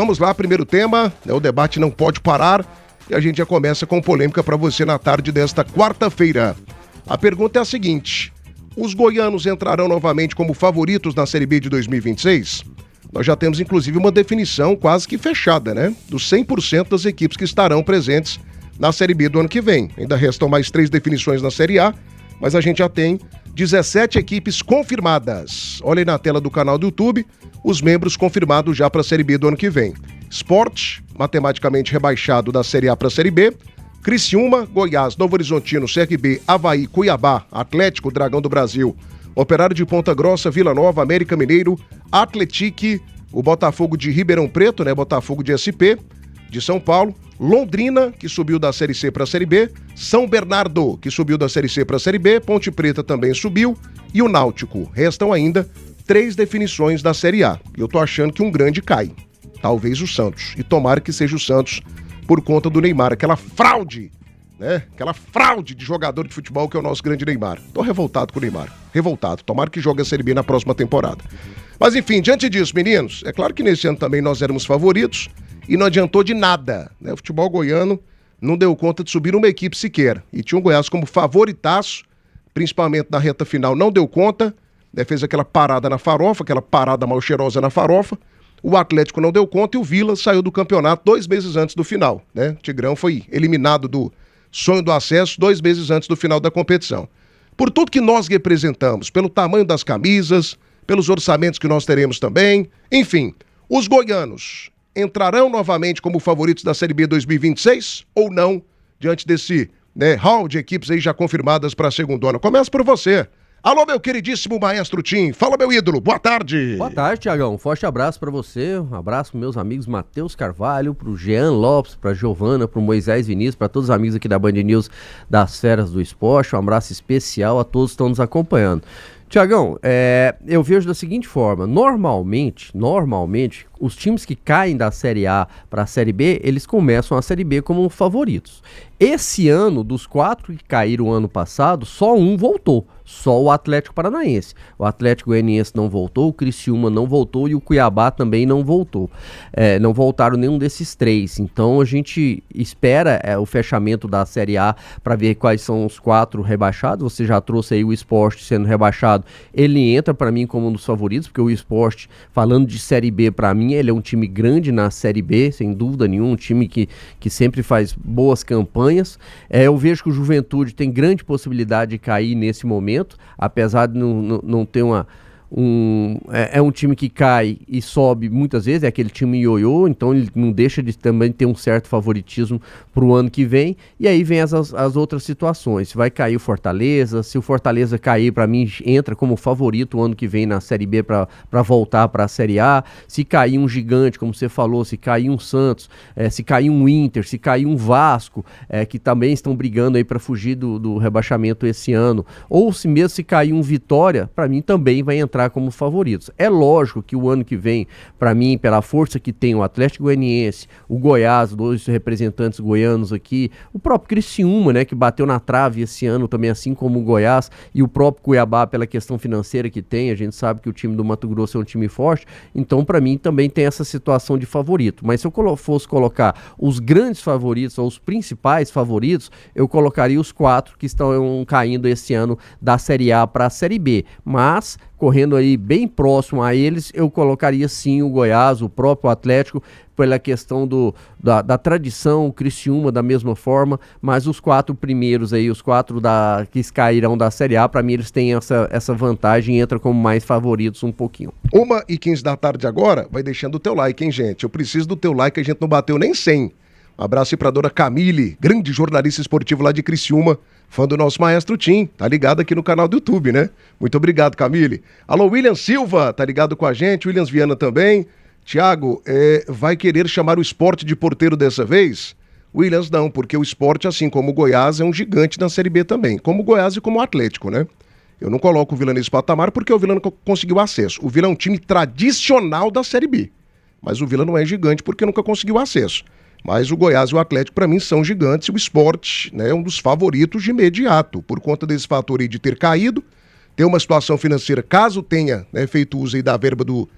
Vamos lá, primeiro tema, né, o debate não pode parar e a gente já começa com polêmica para você na tarde desta quarta-feira. A pergunta é a seguinte: os goianos entrarão novamente como favoritos na Série B de 2026? Nós já temos inclusive uma definição quase que fechada, né? Dos 100% das equipes que estarão presentes na Série B do ano que vem. Ainda restam mais 3 definições na Série A, mas a gente já tem 17 equipes confirmadas. Olha aí na tela do canal do YouTube, os membros confirmados já para a Série B do ano que vem. Sport, matematicamente rebaixado da Série A para a Série B. Criciúma, Goiás, Novo Horizontino, CRB, Avaí, Cuiabá, Atlético, Dragão do Brasil, Operário de Ponta Grossa, Vila Nova, América Mineiro, Atletique, o Botafogo de Ribeirão Preto, né, Botafogo de SP, de São Paulo, Londrina, que subiu da Série C para a Série B, São Bernardo, que subiu da Série C para a Série B, Ponte Preta também subiu, e o Náutico. Restam ainda 3 definições da Série A. E eu tô achando que um grande cai. Talvez o Santos. E tomara que seja o Santos por conta do Neymar, aquela fraude, né? Aquela fraude de jogador de futebol que é o nosso grande Neymar. Tô revoltado com o Neymar. Revoltado. Tomara que jogue a Série B na próxima temporada. Mas enfim, diante disso, meninos, é claro que nesse ano também nós éramos favoritos e não adiantou de nada, né? O futebol goiano não deu conta de subir uma equipe sequer. E tinha o Goiás como favoritaço, principalmente na reta final, não deu conta, né? Fez aquela parada na farofa, aquela parada mal cheirosa na farofa. O Atlético não deu conta e o Vila saiu do campeonato 2 meses antes do final, né? O Tigrão foi eliminado do sonho do acesso 2 meses antes do final da competição. Por tudo que nós representamos, pelo tamanho das camisas, pelos orçamentos que nós teremos também, enfim, os goianos entrarão novamente como favoritos da Série B 2026 ou não, diante desse, né, hall de equipes aí já confirmadas para a segundona? Começa por você. Alô, meu queridíssimo Maestro Tim. Fala, meu ídolo. Boa tarde. Boa tarde, Tiagão. Um forte abraço pra você. Um abraço pros meus amigos Matheus Carvalho, pro Jean Lopes, pra Giovana, pro Moisés Vinícius, pra todos os amigos aqui da Band News das Feras do Esporte. Um abraço especial a todos que estão nos acompanhando. Tiagão, eu vejo da seguinte forma: normalmente, os times que caem da Série A para a Série B, eles começam a Série B como favoritos. Esse ano, dos 4 que caíram ano passado, só um voltou, só o Atlético Paranaense. O Atlético Goianiense não voltou, o Criciúma não voltou e o Cuiabá também não voltou. Não voltaram nenhum desses 3. Então a gente espera o fechamento da Série A para ver quais são os 4 rebaixados. Você já trouxe aí o Sport sendo rebaixado. Ele entra para mim como um dos favoritos, porque o Sport, falando de Série B, para mim ele é um time grande na Série B, sem dúvida nenhuma, um time que sempre faz boas campanhas. Eu vejo que o Juventude tem grande possibilidade de cair nesse momento, apesar de não ter é um time que cai e sobe muitas vezes, é aquele time ioiô, então ele não deixa de também ter um certo favoritismo para o ano que vem. E aí vem as outras situações: se vai cair o Fortaleza, se o Fortaleza cair, para mim entra como favorito o ano que vem na Série B para voltar para a Série A. Se cair um gigante, como você falou, se cair um Santos, se cair um Inter, se cair um Vasco, que também estão brigando aí para fugir do rebaixamento esse ano, ou se cair um Vitória, para mim também vai entrar como favoritos. É lógico que o ano que vem, para mim, pela força que tem o Atlético Goianiense, o Goiás, 2 representantes goianos aqui, o próprio Criciúma, né, que bateu na trave esse ano também, assim como o Goiás, e o próprio Cuiabá pela questão financeira que tem. A gente sabe que o time do Mato Grosso é um time forte, então para mim também tem essa situação de favorito. Mas se eu fosse colocar os grandes favoritos, ou os principais favoritos, eu colocaria os 4 que estão caindo esse ano da Série A para a Série B. Mas correndo aí bem próximo a eles, eu colocaria sim o Goiás, o próprio Atlético, pela questão da tradição, o Criciúma da mesma forma, mas os 4 primeiros aí, os 4 que cairão da Série A, para mim eles têm essa vantagem e entram como mais favoritos um pouquinho. 1h15 da tarde agora, vai deixando o teu like, hein, gente? Eu preciso do teu like, a gente não bateu nem 100. Um abraço aí pra dona Camille, grande jornalista esportivo lá de Criciúma, fã do nosso Maestro Tim, tá ligado aqui no canal do YouTube, né? Muito obrigado, Camille. Alô, William Silva, tá ligado com a gente, Williams Viana também. Tiago, vai querer chamar o Sport de porteiro dessa vez? Williams não, porque o Sport, assim como o Goiás, é um gigante na Série B também, como o Goiás e como o Atlético, né? Eu não coloco o Vila nesse patamar porque o Vila não conseguiu acesso. O Vila é um time tradicional da Série B, mas o Vila não é gigante porque nunca conseguiu acesso. Mas o Goiás e o Atlético, para mim, são gigantes, e o Sport, né, é um dos favoritos de imediato, por conta desse fator aí de ter caído, ter uma situação financeira, caso tenha, né, feito uso aí da verba do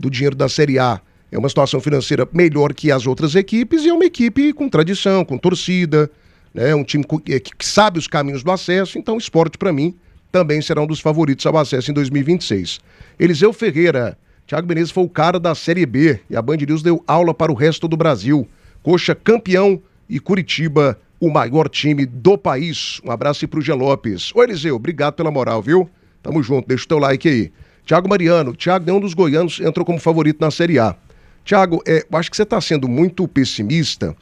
dinheiro da Série A, É uma situação financeira melhor que as outras equipes e é uma equipe com tradição, com torcida, né? Um time que sabe os caminhos do acesso, então o Sport, para mim, também será um dos favoritos ao acesso em 2026. Eliseu Ferreira, Thiago Menezes foi o cara da Série B e a Band News deu aula para o resto do Brasil. Coxa campeão e Curitiba o maior time do país. Um abraço aí pro Jean Lopes. Ô Eliseu, obrigado pela moral, viu? Tamo junto, deixa o teu like aí. Thiago Mariano, Thiago, nenhum dos goianos entrou como favorito na Série A. Thiago, eu acho que você tá sendo muito pessimista,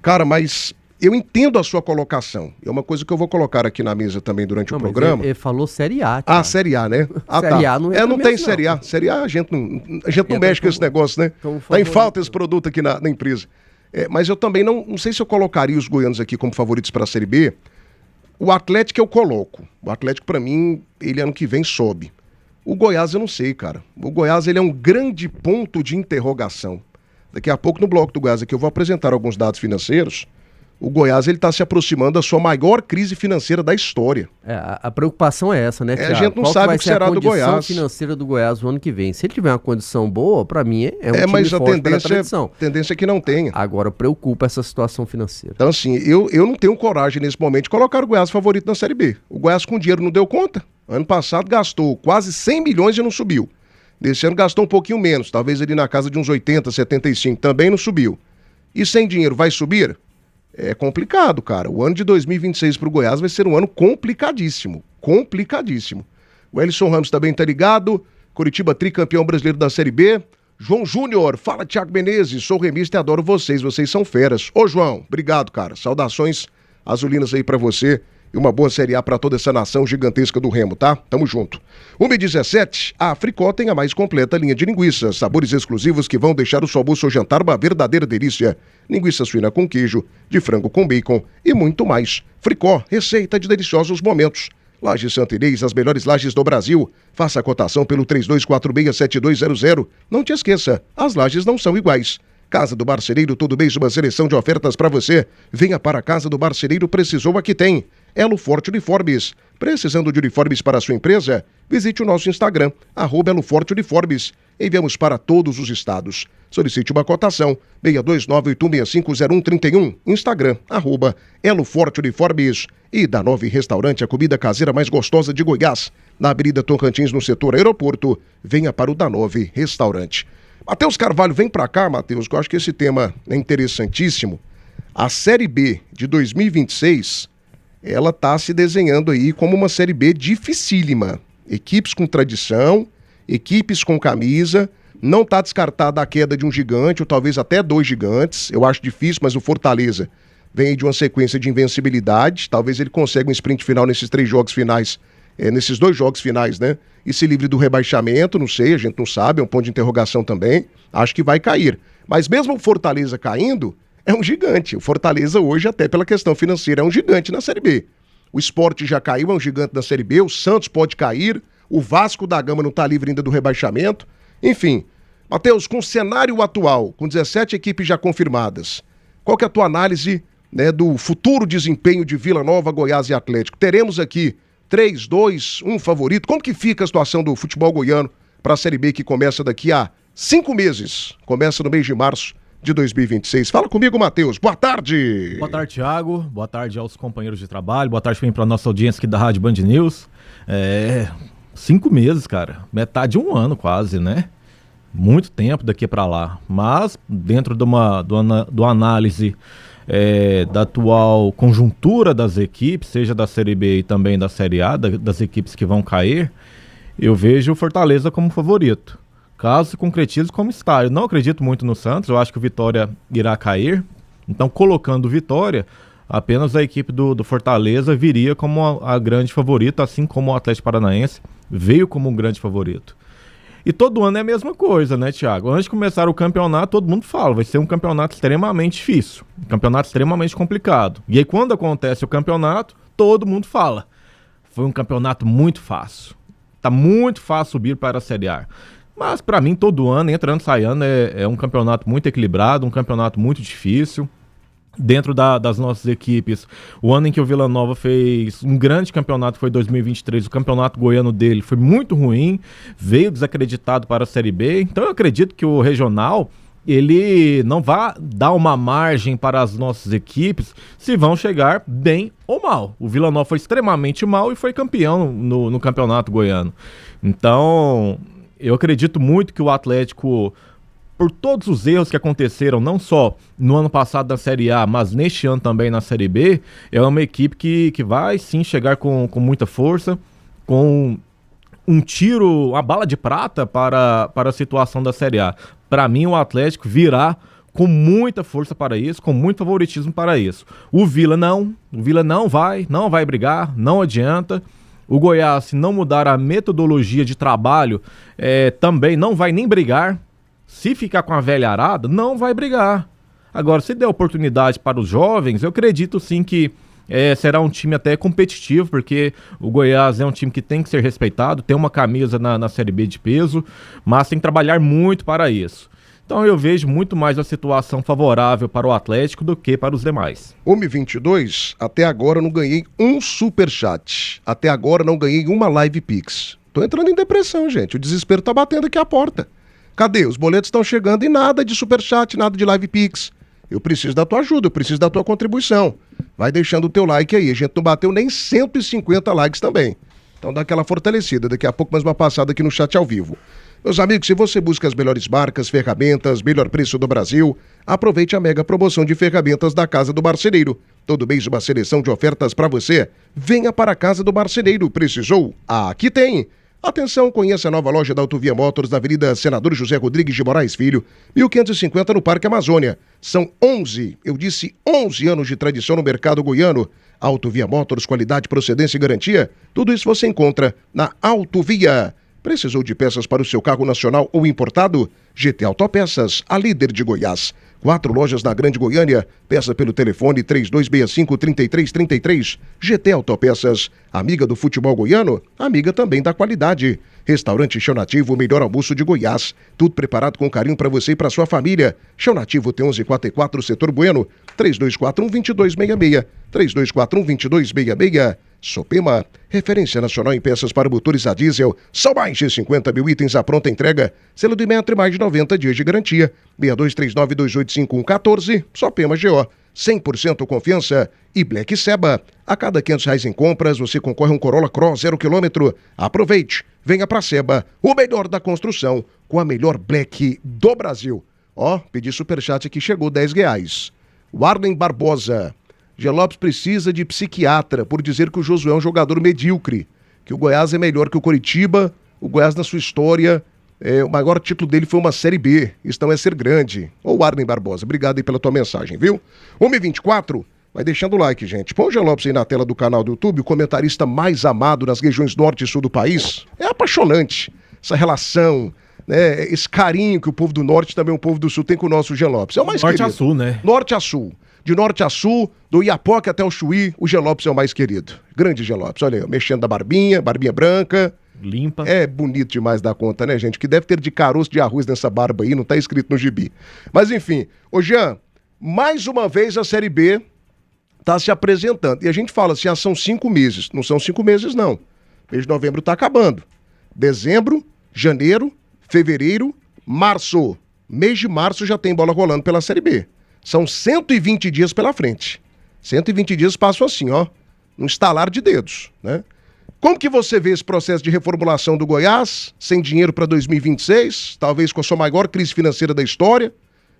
cara, mas eu entendo a sua colocação. É uma coisa que eu vou colocar aqui na mesa também durante o programa. Ele falou Série A. Ah, Série A, né? Série A não não tem Série A. Série A a gente não mexe com esse negócio, né? Tá em falta esse produto aqui na empresa. Mas eu também não sei se eu colocaria os goianos aqui como favoritos para a Série B. O Atlético eu coloco. O Atlético, para mim, ele ano que vem sobe. O Goiás eu não sei, cara. O Goiás, ele é um grande ponto de interrogação. Daqui a pouco no bloco do Goiás aqui eu vou apresentar alguns dados financeiros. O Goiás, ele está se aproximando da sua maior crise financeira da história. A preocupação é essa, né, Thiago? A gente não sabe o que será do Goiás. Qual vai ser a condição financeira do Goiás no ano que vem? Se ele tiver uma condição boa, para mim é um time mas forte pela tradição. A tendência é que não tenha. Agora preocupa essa situação financeira. Então, assim, eu não tenho coragem nesse momento de colocar o Goiás favorito na Série B. O Goiás com dinheiro não deu conta. Ano passado gastou quase 100 milhões e não subiu. Desse ano gastou um pouquinho menos, talvez ali na casa de uns 80, 75, também não subiu. E sem dinheiro vai subir? É complicado, cara. O ano de 2026 para o Goiás vai ser um ano complicadíssimo. Complicadíssimo. O Elison Ramos também tá ligado. Curitiba tricampeão brasileiro da Série B. João Júnior, fala Thiago Menezes, sou remista e adoro vocês são feras. Ô João, obrigado, cara. Saudações azulinas aí para você e uma boa Série A para toda essa nação gigantesca do Remo, tá? Tamo junto. 1h17, a Fricó tem a mais completa linha de linguiças, sabores exclusivos que vão deixar o seu almoço ou jantar uma verdadeira delícia. Linguiça suína com queijo, de frango com bacon e muito mais. Fricó, receita de deliciosos momentos. Lajes Santa Inês, as melhores lajes do Brasil. Faça a cotação pelo 3246-7200. Não te esqueça, as lajes não são iguais. Casa do Marceneiro, todo mês uma seleção de ofertas para você. Venha para a Casa do Marceneiro, precisou, aqui tem. Elo Forte Uniformes. Precisando de uniformes para a sua empresa? Visite o nosso Instagram, @EloForteUniformes. Enviamos para todos os estados. Solicite uma cotação, 62981650131, Instagram, @EloForteUniformes. E da Nove Restaurante, a comida caseira mais gostosa de Goiás. Na Avenida Tocantins, no setor aeroporto, venha para o Danove Restaurante. Matheus Carvalho, vem para cá, Matheus, que eu acho que esse tema é interessantíssimo. A Série B de 2026, ela está se desenhando aí como uma Série B dificílima. Equipes com tradição, equipes com camisa, não está descartada a queda de um gigante, ou talvez até dois gigantes, eu acho difícil, mas o Fortaleza vem aí de uma sequência de invencibilidade, talvez ele consiga um sprint final nesses dois jogos finais, né? E se livre do rebaixamento, não sei, a gente não sabe, é um ponto de interrogação também, acho que vai cair. Mas mesmo o Fortaleza caindo, é um gigante. O Fortaleza hoje, até pela questão financeira, é um gigante na Série B. O Sport já caiu, é um gigante na Série B, o Santos pode cair, o Vasco da Gama não está livre ainda do rebaixamento. Enfim, Matheus, com o cenário atual, com 17 equipes já confirmadas, qual que é a tua análise, né, do futuro desempenho de Vila Nova, Goiás e Atlético? Teremos aqui 3, 2, 1 favorito? Como que fica a situação do futebol goiano para a Série B que começa daqui a 5 meses? Começa no mês de março de 2026. Fala comigo, Matheus. Boa tarde. Boa tarde, Thiago. Boa tarde aos companheiros de trabalho. Boa tarde também para a nossa audiência aqui da Rádio Band News. 5 meses, cara. Metade de um ano quase, né? Muito tempo daqui para lá. Mas dentro de do análise da atual conjuntura das equipes, seja da Série B e também da Série A, das equipes que vão cair, eu vejo o Fortaleza como favorito. Caso se concretize como está. Eu não acredito muito no Santos, eu acho que o Vitória irá cair. Então, colocando o Vitória, apenas a equipe do Fortaleza viria como a grande favorita, assim como o Atlético Paranaense veio como um grande favorito. E todo ano é a mesma coisa, né, Thiago? Antes de começar o campeonato, todo mundo fala, vai ser um campeonato extremamente difícil, um campeonato extremamente complicado. E aí, quando acontece o campeonato, todo mundo fala, foi um campeonato muito fácil. Tá muito fácil subir para a Série A. Mas para mim todo ano, entrando e saindo, é um campeonato muito equilibrado, um campeonato muito difícil. Dentro das nossas equipes, o ano em que o Vila Nova fez um grande campeonato foi 2023, o campeonato goiano dele foi muito ruim, veio desacreditado para a Série B. Então eu acredito que o regional ele não vai dar uma margem para as nossas equipes se vão chegar bem ou mal. O Vila Nova foi extremamente mal e foi campeão no campeonato goiano. Então, eu acredito muito que o Atlético, por todos os erros que aconteceram, não só no ano passado na Série A, mas neste ano também na Série B, é uma equipe que vai sim chegar com muita força, com um tiro, uma bala de prata para a situação da Série A. Para mim, o Atlético virá com muita força para isso, com muito favoritismo para isso. O Vila não vai brigar, não adianta. O Goiás, se não mudar a metodologia de trabalho, também não vai nem brigar. Se ficar com a velha arada, não vai brigar. Agora, se der oportunidade para os jovens, eu acredito sim que será um time até competitivo, porque o Goiás é um time que tem que ser respeitado, tem uma camisa na Série B de peso, mas tem que trabalhar muito para isso. Então eu vejo muito mais a situação favorável para o Atlético do que para os demais. 1h22, até agora não ganhei um superchat. Até agora não ganhei uma live Pix. Tô entrando em depressão, gente. O desespero tá batendo aqui a porta. Cadê? Os boletos estão chegando e nada de superchat, nada de live Pix. Eu preciso da tua ajuda, eu preciso da tua contribuição. Vai deixando o teu like aí. A gente não bateu nem 150 likes também. Então dá aquela fortalecida. Daqui a pouco mais uma passada aqui no chat ao vivo. Meus amigos, se você busca as melhores marcas, ferramentas, melhor preço do Brasil, aproveite a mega promoção de ferramentas da Casa do Marceneiro. Todo mês uma seleção de ofertas para você. Venha para a Casa do Marceneiro. Precisou? Aqui tem! Atenção, conheça a nova loja da Autovia Motors na Avenida Senador José Rodrigues de Moraes Filho, 1550 no Parque Amazônia. São 11 anos de tradição no mercado goiano. Autovia Motors, qualidade, procedência e garantia. Tudo isso você encontra na Autovia. Precisou de peças para o seu carro nacional ou importado? GT Autopeças, a líder de Goiás. 4 lojas na Grande Goiânia. Peça pelo telefone 3265-3333. GT Autopeças, amiga do futebol goiano, amiga também da qualidade. Restaurante Chão Nativo, o melhor almoço de Goiás. Tudo preparado com carinho para você e para sua família. Chão Nativo tem 1144, Setor Bueno. 3241-2266. 3241-2266. Sopema, referência nacional em peças para motores a diesel. São mais de 50 mil itens à pronta entrega. Selo do Metro e mais de 90 dias de garantia. 6239285114. Sopema GO. 100% confiança. E Black Seba. A cada R$500 em compras, você concorre a um Corolla Cross 0 km. Aproveite. Venha pra Seba. O melhor da construção. Com a melhor Black do Brasil. Ó, pedi superchat aqui, chegou R$10. Warlen Barbosa. G. Lopes precisa de psiquiatra por dizer que o Josué é um jogador medíocre, que o Goiás é melhor que o Coritiba. O Goiás, na sua história, o maior título dele foi uma Série B. Isso não é ser grande. Ô, Arlen Barbosa, obrigado aí pela tua mensagem, viu? 1h24, vai deixando o like, gente. Põe o G. Lopes aí na tela do canal do YouTube, o comentarista mais amado nas regiões norte e sul do país. É apaixonante essa relação, né? Esse carinho que o povo do norte, também o povo do sul, tem com o nosso G. Lopes. É o mais norte querido. A sul, né? Norte a sul. De norte a sul, do Iapoque até o Chuí, o G. Lopes é o mais querido. Grande G. Lopes, olha aí, mexendo da barbinha branca. Limpa. É bonito demais da conta, né, gente? Que deve ter de caroço de arroz nessa barba aí, não tá escrito no gibi. Mas enfim, ô Jean, mais uma vez a Série B tá se apresentando. E a gente fala assim, são 5 meses. Não são 5 meses, não. Mês de novembro tá acabando. Dezembro, janeiro, fevereiro, março. Mês de março já tem bola rolando pela Série B. São 120 dias pela frente. 120 dias passam assim, ó, num estalar de dedos, né? Como que você vê esse processo de reformulação do Goiás, sem dinheiro para 2026, talvez com a sua maior crise financeira da história,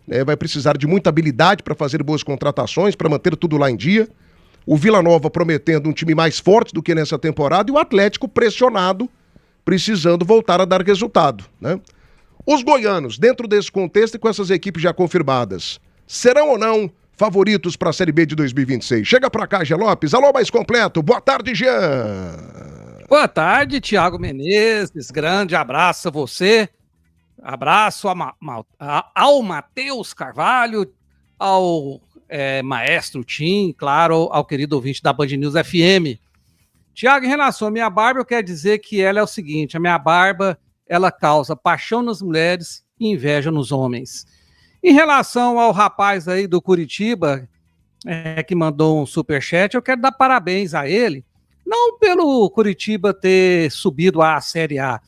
né? Vai precisar de muita habilidade para fazer boas contratações, para manter tudo lá em dia. O Vila Nova prometendo um time mais forte do que nessa temporada e o Atlético pressionado, precisando voltar a dar resultado, né? Os goianos, dentro desse contexto e com essas equipes já confirmadas, serão ou não favoritos para a Série B de 2026? Chega pra cá, G. Lopes. Alô, mais completo. Boa tarde, Jean. Boa tarde, Thiago Menezes. Grande abraço a você. Abraço ao Matheus Carvalho, ao Maestro Tim, claro, ao querido ouvinte da Band News FM. Thiago, em relação à minha barba, eu quero dizer que ela é o seguinte, a minha barba, ela causa paixão nas mulheres e inveja nos homens. Em relação ao rapaz aí do Curitiba, que mandou um superchat, eu quero dar parabéns a ele, não pelo Curitiba ter subido à Série A,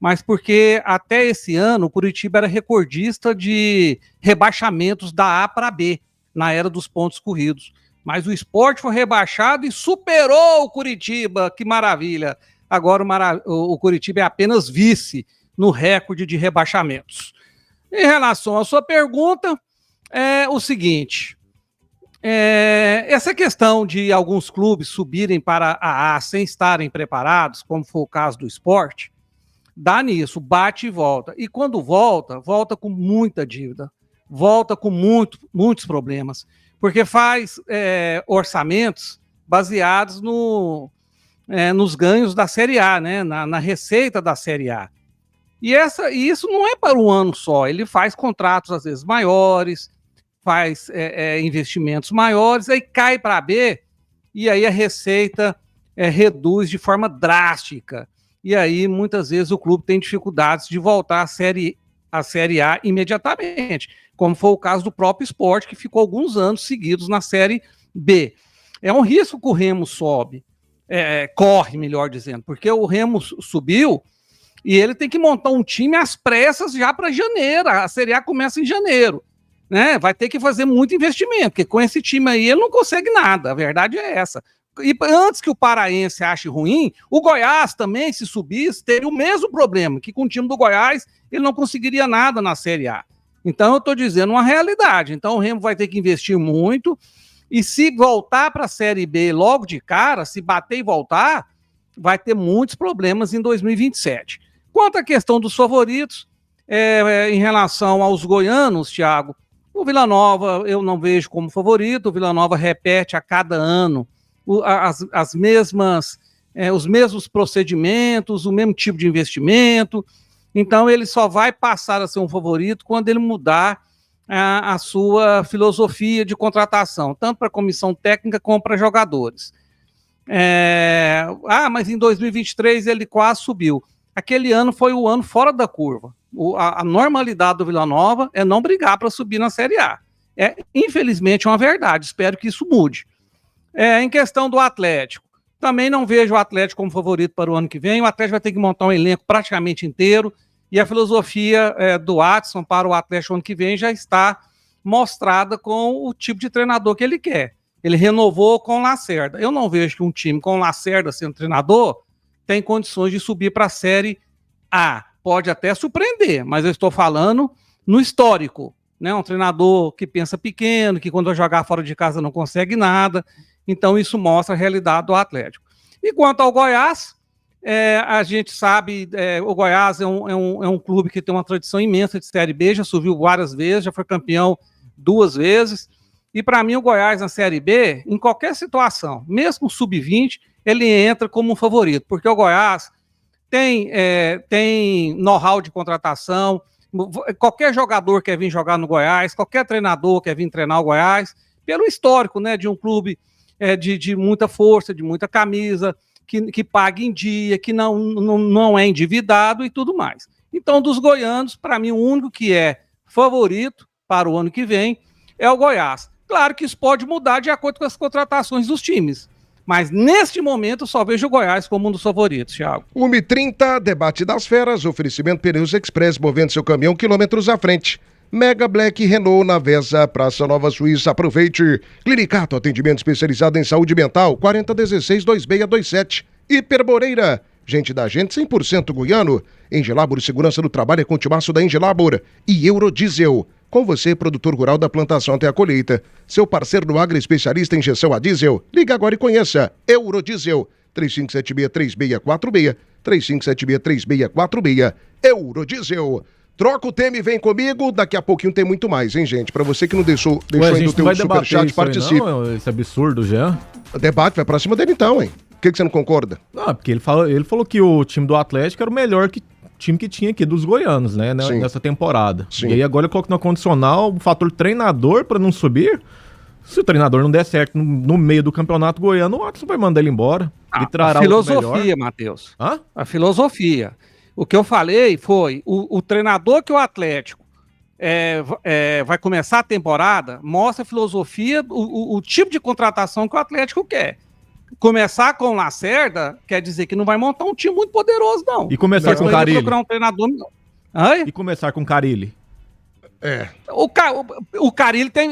mas porque até esse ano o Curitiba era recordista de rebaixamentos da A para B, na era dos pontos corridos. Mas o Sport foi rebaixado e superou o Curitiba, que maravilha. Agora o Curitiba é apenas vice no recorde de rebaixamentos. Em relação à sua pergunta, é o seguinte, essa questão de alguns clubes subirem para a A sem estarem preparados, como foi o caso do Sport, dá nisso, bate e volta. E quando volta, volta com muita dívida, volta com muitos problemas, porque faz orçamentos baseados nos ganhos da Série A, né? na receita da Série A. E isso não é para um ano só, ele faz contratos às vezes maiores, faz investimentos maiores, aí cai para B, e aí a receita reduz de forma drástica. E aí, muitas vezes, o clube tem dificuldades de voltar à Série A imediatamente, como foi o caso do próprio Sport, que ficou alguns anos seguidos na Série B. É um risco que o Remo corre, melhor dizendo, porque o Remo subiu e ele tem que montar um time às pressas já para janeiro. A Série A começa em janeiro, né? Vai ter que fazer muito investimento, porque com esse time aí ele não consegue nada, a verdade é essa. E antes que o Paraense ache ruim, o Goiás também, se subisse, teria o mesmo problema, que com o time do Goiás ele não conseguiria nada na Série A. Então eu estou dizendo uma realidade. Então o Remo vai ter que investir muito, e se voltar para a Série B logo de cara, se bater e voltar, vai ter muitos problemas em 2027. Quanto à questão dos favoritos, em relação aos goianos, Thiago, o Vila Nova eu não vejo como favorito. O Vila Nova repete a cada ano os mesmos procedimentos, o mesmo tipo de investimento. Então ele só vai passar a ser um favorito quando ele mudar a sua filosofia de contratação, tanto para a comissão técnica como para jogadores. Mas em 2023 ele quase subiu. Aquele ano foi o ano fora da curva. A normalidade do Vila Nova é não brigar para subir na Série A. Infelizmente, uma verdade. Espero que isso mude. Em questão do Atlético, também não vejo o Atlético como favorito para o ano que vem. O Atlético vai ter que montar um elenco praticamente inteiro, e a filosofia do Watson para o Atlético ano que vem já está mostrada com o tipo de treinador que ele quer. Ele renovou com o Lacerda. Eu não vejo que um time com o Lacerda sendo treinador tem condições de subir para a Série A. Pode até surpreender, mas eu estou falando no histórico, né? Um treinador que pensa pequeno, que quando vai jogar fora de casa não consegue nada. Então isso mostra a realidade do Atlético. E quanto ao Goiás, a gente sabe, o Goiás é um clube que tem uma tradição imensa de Série B, já subiu várias vezes, já foi campeão 2 vezes. E para mim o Goiás na Série B, em qualquer situação, mesmo sub-20, ele entra como um favorito, porque o Goiás tem know-how de contratação, qualquer jogador quer vir jogar no Goiás, qualquer treinador quer vir treinar o Goiás, pelo histórico, né, de um clube de muita força, de muita camisa, que paga em dia, que não é endividado e tudo mais. Então, dos goianos, para mim, o único que é favorito para o ano que vem é o Goiás. Claro que isso pode mudar de acordo com as contratações dos times, mas neste momento eu só vejo o Goiás como um dos favoritos, Thiago. 1h30, debate das feras, oferecimento Pneus Express, movendo seu caminhão quilômetros à frente. Mega Black Renault na Vesa, Praça Nova Suíça, aproveite. Clinicato, atendimento especializado em saúde mental, 4016-2627. Hiperboreira, gente da gente, 100% goiano. Engelabor, segurança do trabalho é com o timaço da Engelabor. E Eurodiesel, com você, produtor rural da plantação até a colheita. Seu parceiro no agro, especialista em injeção a diesel. Liga agora e conheça Eurodiesel, 3576-3646, 3576-3646, Eurodiesel. Troca o tema e vem comigo, daqui a pouquinho tem muito mais, hein, gente? Pra você que não deixou ainda o teu superchat, participe. Esse absurdo, Jean. O debate vai pra cima dele então, hein? Por que você não concorda? Não, porque ele falou que o time do Atlético era o melhor time que tinha aqui dos goianos, né? Sim. Nessa temporada. Sim. E aí agora eu coloco no condicional o fator treinador pra não subir. Se o treinador não der certo no meio do campeonato goiano, o Watson vai mandar ele embora. Ele trará a filosofia, Matheus. Hã? A filosofia. O que eu falei foi, o treinador que o Atlético vai começar a temporada, mostra a filosofia, o tipo de contratação que o Atlético quer. começar com o Lacerda quer dizer que não vai montar um time muito poderoso, não. E começar com o Ele vai Carille. procurar um treinador, não. Ai? E começar com o Carille. O Carille tem.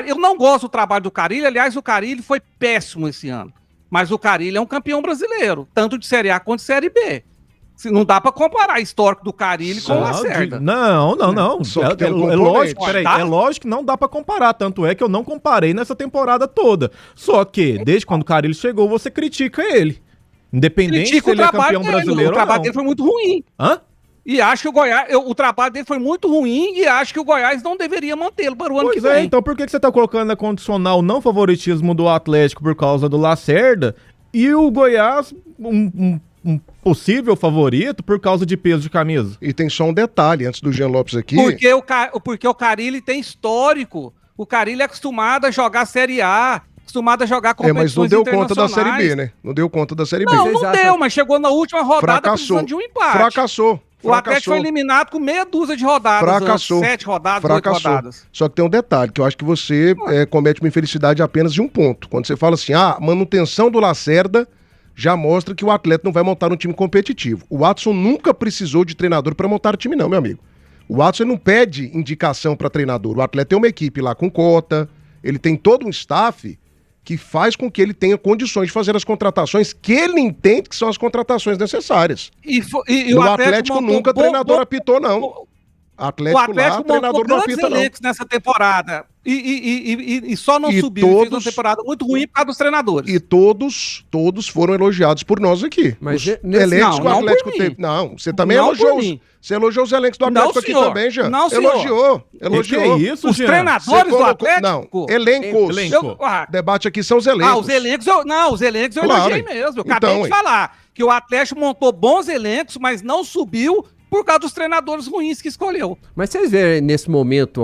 Eu não gosto do trabalho do Carille, aliás, o Carille foi péssimo esse ano. Mas o Carille é um campeão brasileiro, tanto de Série A quanto de Série B. Não dá pra comparar o histórico do Carille com o Lacerda. Não. Só que tem um É lógico, componente. peraí, Tá? é lógico que não dá pra comparar, tanto é que eu não comparei nessa temporada toda. Só que, desde quando o Carille chegou, você critica ele. Independente se Critica o ele é trabalho campeão dele, brasileiro o ou trabalho não. dele foi muito ruim. Hã? E acho que o Goiás, o trabalho dele foi muito ruim e acho que o Goiás não deveria mantê-lo para o ano que Pois é, vem. então por que você tá colocando na condicional não favoritismo do Atlético por causa do Lacerda e o Goiás um possível favorito por causa de peso de camisa? E tem só um detalhe antes do Jean Lopes aqui. Porque o Carille tem histórico. O Carille é acostumado a jogar Série A, acostumado a jogar Mas não competições deu conta da Série internacionais. B, né? Não deu conta da Série B. Não, Vocês não acham- deu, mas chegou na última rodada Fracassou. precisando de um empate. Fracassou. O Atlético foi eliminado com meia dúzia de rodadas. Fracassou. 7 rodadas, 8 Fracassou. rodadas. Só que tem um detalhe, que eu acho que você comete uma infelicidade apenas de um ponto. Quando você fala assim, manutenção do Lacerda já mostra que o atleta não vai montar um time competitivo. O Watson nunca precisou de treinador para montar time, não, meu amigo. O Watson não pede indicação para treinador. O atleta tem uma equipe lá com cota, ele tem todo um staff que faz com que ele tenha condições de fazer as contratações que ele entende que são as contratações necessárias. E No Atlético nunca treinador apitou, não. O Atlético lá, Atlético treinador montou não grandes apita, não. elencos nessa temporada. E só não E subiu. Fez uma todos- temporada muito ruim por causa dos treinadores. E todos foram elogiados por nós aqui. Mas Os nesse- elencos que o não Atlético por mim. teve. Não, você também Não elogiou. por mim. Você elogiou os elencos do Não, Atlético aqui senhor. também, já. Não, senhor. Elogiou. Que Elogiou. é isso, Os Jean? treinadores Você do colocou- Atlético. Não, elencos. Elenco. O debate aqui são os elencos. Os elencos eu Claro. elogiei mesmo. Eu acabei Então, de falar que o Atlético montou bons elencos, mas não subiu por causa dos treinadores ruins que escolheu. Mas vocês verem nesse momento,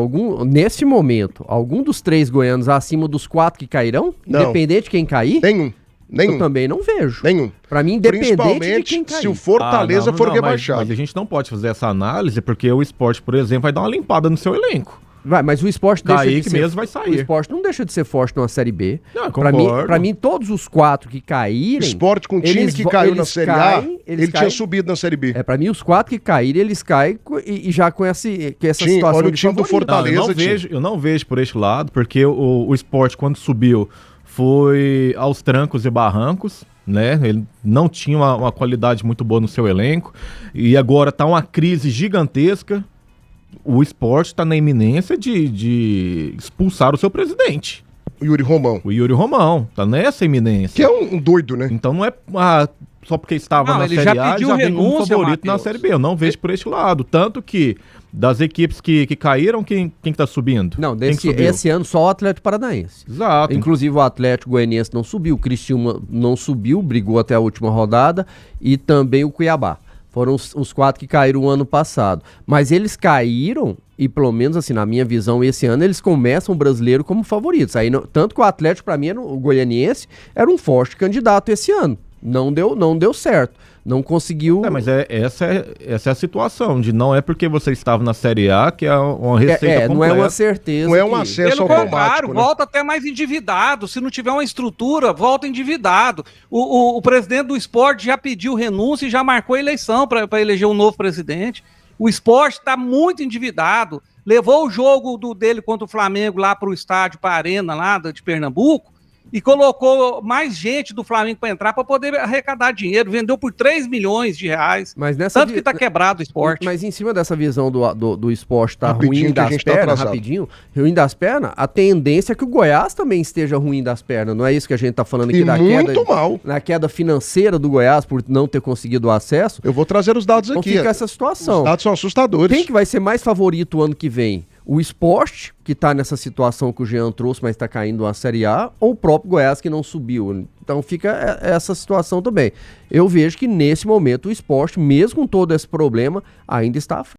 algum dos 3 goianos acima dos 4 que cairão? Não. Independente de quem cair? Nenhum. Eu também não vejo. Nenhum. Pra mim, independente de Principalmente quem cair. se o Fortaleza for rebaixado. Mas a gente não pode fazer essa análise porque o Sport, por exemplo, vai dar uma limpada no seu elenco. Vai, mas o esporte deixa Kaique de ser... mesmo vai sair. O esporte não deixa de ser forte numa Série B. Não, Pra mim, concordo. pra mim, todos os 4 que caírem... Esporte com time eles que vo- caiu na eles Série caem- A, eles ele tinha caem- subido na Série B. Pra mim, os 4 que caírem, eles caem e já com essa Sim, situação olha o de time do favorito. Fortaleza. Eu não vejo por este lado, porque o Sport, quando subiu, foi aos trancos e barrancos, né? Ele não tinha uma qualidade muito boa no seu elenco, e agora tá uma crise gigantesca. O Sport tá na iminência de expulsar o seu presidente, O Yuri Romão. o Yuri Romão, tá nessa iminência. Que é um doido, né? Então não é só porque estava Não, na ele Série já A, pediu já vem como renúncia, favorito na Matheus. Série B. Eu não vejo por este lado. Tanto que das equipes que caíram, quem tá subindo? Não, Quem que subiu? esse ano só o Atlético Paranaense. Exato. Inclusive o Atlético Goianiense não subiu, o Criciúma não subiu, brigou até a última rodada, e também o Cuiabá. Foram os 4 que caíram o ano passado. Mas eles caíram, e pelo menos assim, na minha visão, esse ano eles começam o brasileiro como favoritos. Aí, tanto que o Atlético, para mim, o Goianiense, era um forte candidato esse ano. Não deu certo. Não conseguiu... Mas essa é a situação, de não é porque você estava na Série A que é uma receita não é uma completa. certeza. Não é um que- acesso Pelo automático, contrário, né? volta até mais endividado. Se não tiver uma estrutura, volta endividado. O presidente do esporte já pediu renúncia e já marcou a eleição para eleger um novo presidente. O esporte está muito endividado. Levou o jogo dele contra o Flamengo lá para o estádio, para a arena lá de Pernambuco, e colocou mais gente do Flamengo para entrar para poder arrecadar dinheiro. Vendeu por 3 milhões de reais. Mas nessa Tanto que está quebrado o esporte. Mas em cima dessa visão do esporte tá Rapidinho, ruim que a das gente tá pernas, atrasado. ruim das pernas, a tendência é que o Goiás também esteja ruim das pernas. Não é isso que a gente tá falando aqui E muito mal. na queda financeira do Goiás por não ter conseguido o acesso. Eu vou trazer os dados Então aqui. fica essa situação. Os dados são assustadores. Quem que vai ser mais favorito o ano que vem? O esporte, que tá nessa situação que o Jean trouxe, mas tá caindo uma Série A, ou o próprio Goiás que não subiu? Então fica essa situação também. Eu vejo que nesse momento o esporte, mesmo com todo esse problema, ainda está à frente.